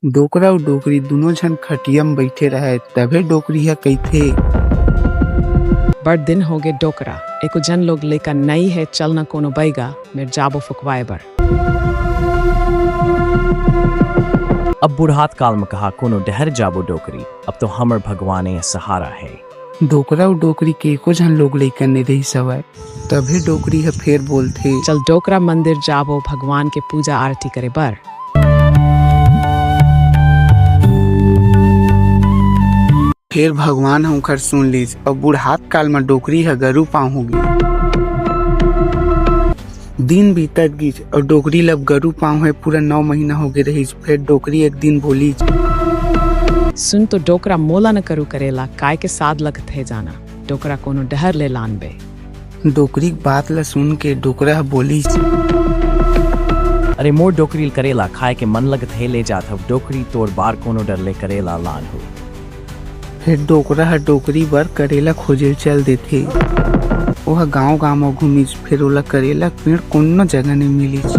डोकरा अउ डोकरी दुनों झन खटिया म बइठे रहय तभे डोकरी ह कइथे। बड़ दिन होगे डोकरा, एको जन लोग लेकर नई है चल न कोनो बैगा मेर जाबो फुकवाए बर। अब बुढ़ात काल में कहा कोनो डहर जाबो डोकरी, अब तो हमर भगवाने सहारा है। डोकरा अउ डोकरी के एको झन लोग लइका नइ रहिस हवय तभे डोकरी ह फेर बोलथे, चल डोकरा मंदिर जाबो भगवान के पूजा आरती करे बर। फेर भगवान ह ओखर सुन लिस अउ बुढ़ात काल म डोकरी ह गरू पाँव होगे। दिन बीतत गिस और डोकरी लब गरू पाँव है पूरा 9 महीना होगे रहिस। फिर डोकरी एक दिन बोली, सुन तो डोकरा मोला न करू करेला काय के साथ लगत है जाना, डोकरा कोनो डहर ले लान बे। डोकरी बात ला सुन के डोकरा ह बोली, अरे मोर डोकरी करेला खाए के मन लगत है ले जात हव, डोकरी तोर बार कोनो डर ले करेला लान हो। फिर डोकरा ह डोकरी बर करेला खोजे चल देथे। ओह गाँव में घूमिस, फिर ओला करेला पेड़ कोनो जगह नहीं मिलिस।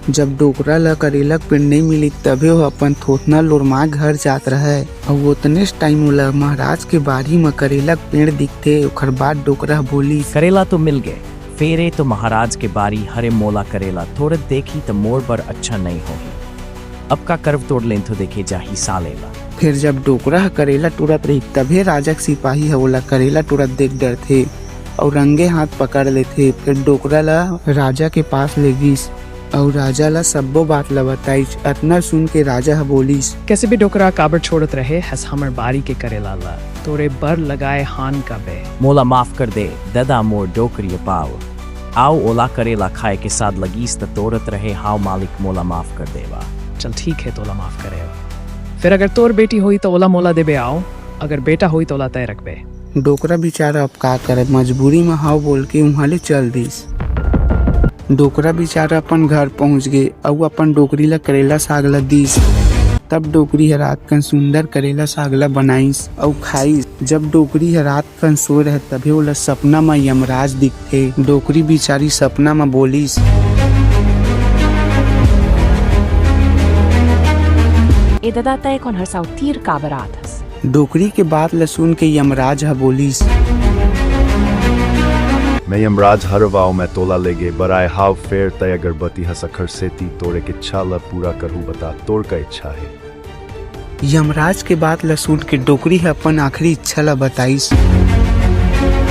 जब डोकरा ला करेला पेड़ नहीं मिली तबे वो अपन थोथना लोरमा घर जात रहे और उतने टाइम ओला महाराज के बाड़ी में करेला पेड़ दिखते। ओकर बाद डोकरा बोली, करेला तो मिल गए, फेरे तो महाराज के बारी हरे मोला करेला थोड़े देखी तो मोर पर अच्छा नहीं होगी, अब का कर्व तोड़ लें तो देखे जाही सालेला। फिर जब डोकरा करेला तुरंत रही तभे राजा के सिपाही है ओला करेला तुरंत देख डरथे और रंगे हाथ पकड़ लेथे। फिर डोकरा ला राजा के पास ले गिस और राजा ला सब्बो बात ला बताइस। अतना सुन के राजा ह बोलिस, कैसे भी डोकरा काबर छोड़त रहे हस हमर बारी के करेला ला तोरे बर लगाए हान का बे। मोला माफ कर दे ददा मोर डोकरी पाओ, आओ ओला करेला खाए के साथ लगीस त तोड़त रहे हाव मालिक मोला माफ कर देवा। चल ठीक है तोला माफ करे, फिर अगर तोर बेटी हुई तो ओला मोला देबे आओ, अगर बेटा हुई तो ओला तय रखबे। डोकरा बेचारा अब का करे, मजबूरी में हाव बोल के वहाँ ले चल दिस। डोकरा बेचारा अपन घर पहुँच गए और अपन डोकरी ला करेला साग ला दिस। तब डोकरी ह रात कन सुंदर करेला साग ला बनाइस और खाइस। जब डोकरी ह रात कन सो रहे तभी ओला सपना में यमराज दिखथे। डोकरी बेचारी सपना में बोलिस, ए ददा तय कौन हरसाव तीर काबर आत हस। डोकरी के बात ला सुन के यमराज ह बोलिस, मैं यमराज हरवाओ मैं तोला लेगे बराए हाव फेर तय अगरबत्ती हस अखर सेती तोड़े के इच्छा ला पूरा करहु बता तोड़ का इच्छा है। यमराज के बात ला सुन के डोकरी ह अपन आखिरी इच्छा ला बताइस,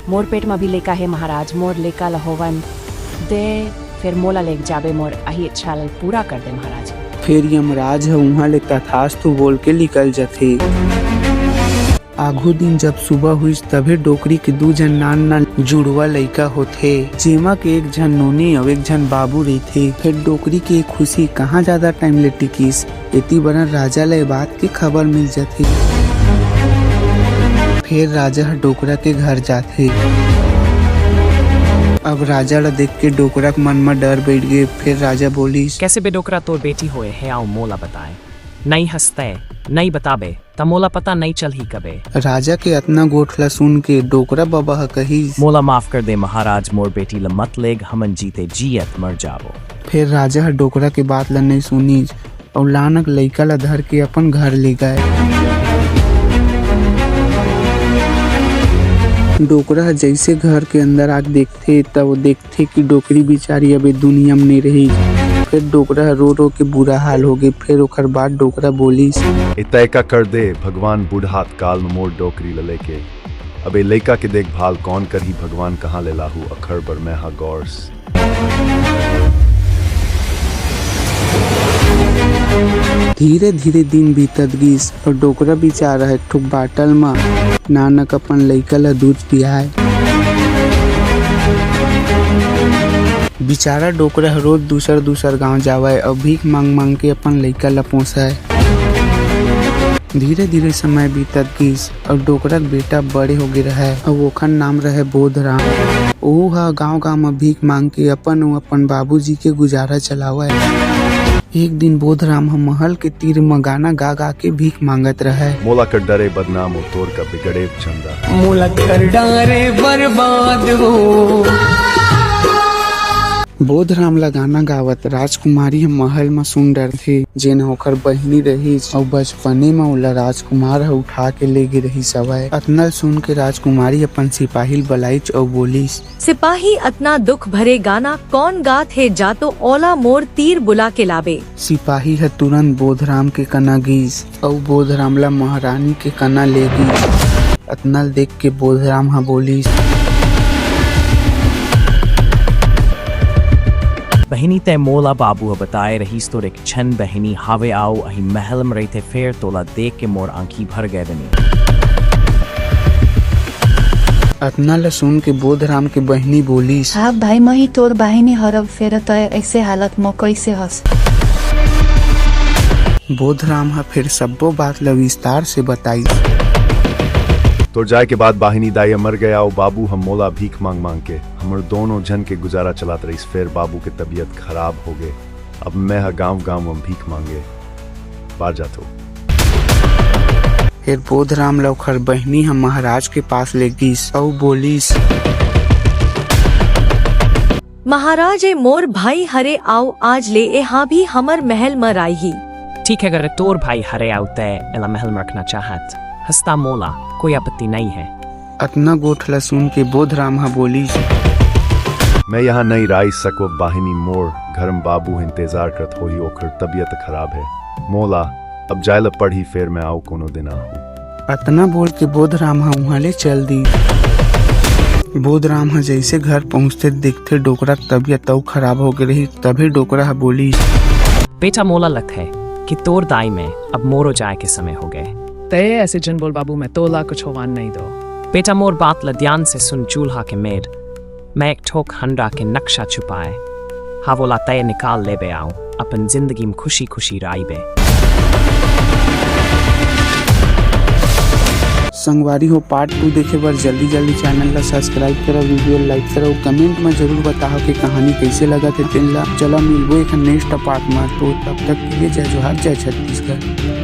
मोर पेट में भी लेका है महाराज, मोर लेका ला होवन दे, फिर मोला लेक जाबे मोर अही इच्छा ला पूरा कर दे महाराज। फिर यमराज है वहाँ ले तथास्तु बोल के निकल जाथे। आगू दिन जब सुबह हुई तभी डोकरी के 2 जन नान जुड़वा लइका होथे, जेमा के एक झन नोनी और एक झन बाबू रहीथे। फिर डोकरी के खुशी कहाँ ज्यादा टाइम ले टिकिस, इति बना राजा ले बात की खबर मिल जाथे। फिर राजा डोकरा के घर जाथे। अब राजा ला देख के डोकरा के मन में डर बैठ गए। फिर राजा बोलिस, कैसे बे डोकरा तोर बेटी होए है आओ मोला बताए, नहीं हंसते नहीं बताबे त मोला पता नहीं चल ही कबे। राजा के अतना गोठला सुन के डोकरा बाबा ह कही, मोला माफ कर दे महाराज मोर बेटी ला मत लेग, हमन जीते जियत मर जाबो। फिर राजा डोकरा के बात ला नहीं सुनी और लानक लइका ला धर के अपन घर ले गए। डोकरा जैसे घर के अंदर आग देखते तब वो देखते कि डोकरी बेचारी अब दुनिया में नहीं रही। फिर डोकरा रो रो के बुरा हाल हो गए। फिर ओकर बाद डोकरा बोलिस, तय का कर दे भगवान बुढ़ात काल में मोर डोकरी ला लेके, अब ए लइका के देखभाल कौन करही भगवान कहाँ ले लाहू अखर बर मैं हा गौरस। धीरे धीरे दिन बीतत गिस और डोकरा बेचारा है ठुक बाटल में नानक अपन लइका ला दूध पियाए। बेचारा डोकरा रोज दूसर गांव जावे और भीख मांग मांग के अपन लइका ला पोसाए। धीरे धीरे समय बीतत गिस और डोकरा के बेटा बड़े हो गए रहे और ओखर नाम रहे बोधराम। ओहू हा गाँव में भीख मांग के अपन बाबूजी के गुजारा चलावे। एक दिन बोधराम हम महल के तीर में गाना गा गा के भीख मांगत रहे। मोला कर डरे बदनाम हो तोर का बिगड़े चंदा, मोला कर डरे बर्बाद हो। बोधराम ला गाना गावत राजकुमारी हम महल में सुन डर थे जेन होकर बहनी रही और बचपने में ओला राजकुमार उठा के ले गे रही सवाय। अतनल सुन के राजकुमारी अपन सिपाही बलाइच और बोलीस, सिपाही अतना दुख भरे गाना कौन गात है, जा तो ओला मोर तीर बुला के लाबे। सिपाही है तुरंत बोधराम के कना गीस और बोधराम ला महारानी के कना ले गई। अतनल देख के बोधराम हा बोलीस, बहनी तय मोला बाबू बताए रहीस तो एक छन बहनी हावे आओ अही महल में रहते फेर तोला देख के मोर आंखी भर गए बनी। अतनल सुन के बोधराम के बहनी बोलीस, हाँ भाई मही तोर बहिनी हरब फेर तय ऐसे हालत में कैसे हंस। बोधराम हा फिर सबो बात ला विस्तार से बताई। तो जाए के बाद बाहिनी दाई मर गया और बाबू हम मोला भीख मांग मांग के हमर दोनों जन के गुजारा चलात रही। फिर बाबू के तबीयत खराब हो गए। अब मैं गांव गांव में भीख मांगे बार जातो। फिर बोधराम लौखर बहनी हम महाराज के पास ले गईस और बोलीस, महाराज ए मोर भाई हरे आओ आज ले यहाँ भी हमर महल में राही। ठीक है, अगर तोर भाई हरे आउते एला महल में रखना चाहत हस्ता मोला कोई आपत्ति नहीं है। अतना गोठला सुन के बोधराम हा बोलीस, मैं यहाँ नहीं राई सको बाहिनी मोर घर में बाबू इंतजार करत हो ही ओखर तबीयत खराब है। मोला अब जायला पढ़ी फिर मैं आओ कोनो दिन आहू। अतना बोल के बोधराम हा वहाँ ले चल दी। बोधराम हा जैसे घर पहुँचते देखते डोकरा तबीयत तो खराब हो गई रही। तभी डोकरा हा बोली, बेटा मोला लग है कि तोर दाई में अब मोरो जाए के समय हो गए। तय ऐसे जन बोल बाबू मैं तोला कुछ होवान नहीं दो। बेटा मोर बात ल ध्यान से सुन चूल्हा के मेड मैं एक ठोक हंडा के नक्शा छुपाए हावोला तय निकाल ले बे आओ अपन जिंदगी में खुशी खुशी राई बे। संगवारी हो पार्ट 2 देखे बर जल्दी जल्दी चैनल ला सब्सक्राइब करो, वीडियो लाइक करो, कमेंट में जरूर बताओ कि कहानी कैसे लगा थे। चलो मिलबो एक नेक्स्ट पार्ट में। तो तब तक के लिए जय जोहार, जय छत्तीसगढ़।